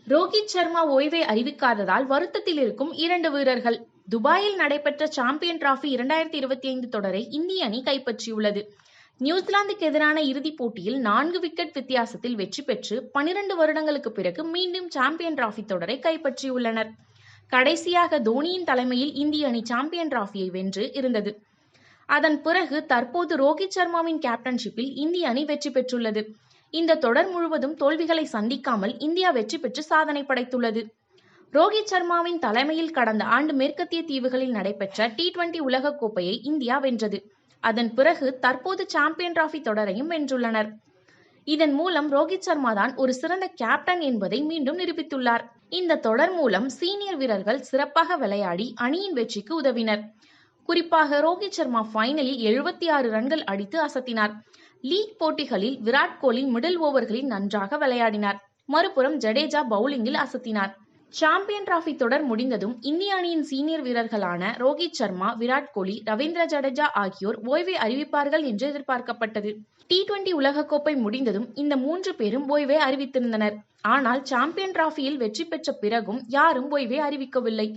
ரோஹித் சர்மா ஓய்வை அறிவிக்காததால் வருத்தத்தில் இருக்கும் 2 வீரர்கள். துபாயில் நடைபெற்ற சாம்பியன் டிராபி 2025 தொடரை இந்திய அணி கைப்பற்றியுள்ளது. நியூசிலாந்துக்கு எதிரான இறுதிப் போட்டியில் 4 விக்கெட் வித்தியாசத்தில் வெற்றி பெற்று 12 வருடங்களுக்கு பிறகு மீண்டும் சாம்பியன் டிராபி தொடரை கைப்பற்றியுள்ளனர். கடைசியாக தோனியின் தலைமையில் இந்திய அணி சாம்பியன் டிராபியை வென்று இருந்தது. அதன் பிறகு தற்போது ரோஹித் சர்மாவின் கேப்டன்ஷிப்பில் இந்திய அணி வெற்றி பெற்றுள்ளது. இந்த தொடர் முழுவதும் தோல்விகளை சந்திக்காமல் இந்தியா வெற்றி பெற்று சாதனை படைத்துள்ளது. ரோஹித் சர்மாவின் தலைமையில் கடந்த ஆண்டு மேற்கத்திய தீவுகளில் நடைபெற்ற T20 உலகக்கோப்பையை இந்தியா வென்றது. அதன் பிறகு தற்போது சாம்பியன் டிராபி தொடரையும் வென்றுள்ளனர். இதன் மூலம் ரோஹித் சர்மா தான் ஒரு சிறந்த கேப்டன் என்பதை மீண்டும் நிரூபித்துள்ளார். இந்த தொடர் மூலம் சீனியர் வீரர்கள் சிறப்பாக விளையாடி அணியின் வெற்றிக்கு உதவினர். குறிப்பாக ரோஹித் சர்மா ஃபைனலில் 76 ரன்கள் அடித்து அசத்தினார். லீக் போட்டிகளில் விராட் கோலி மிடில் ஓவர்களில் நன்றாக விளையாடினார். மறுபுறம் ஜடேஜா பவுலிங்கில் அசத்தினார். சாம்பியன் டிராபி தொடர் முடிந்ததும் இந்திய அணியின் சீனியர் வீரர்களான ரோஹித் சர்மா, விராட் கோலி, ரவீந்திர ஜடேஜா ஆகியோர் ஓய்வை அறிவிப்பார்கள் என்று எதிர்பார்க்கப்பட்டது. T20 உலகக்கோப்பை முடிந்ததும் இந்த 3 பேரும் ஓய்வை அறிவித்திருந்தனர். ஆனால் சாம்பியன் டிராபியில் வெற்றி பெற்ற பிறகும் யாரும் ஓய்வை அறிவிக்கவில்லை.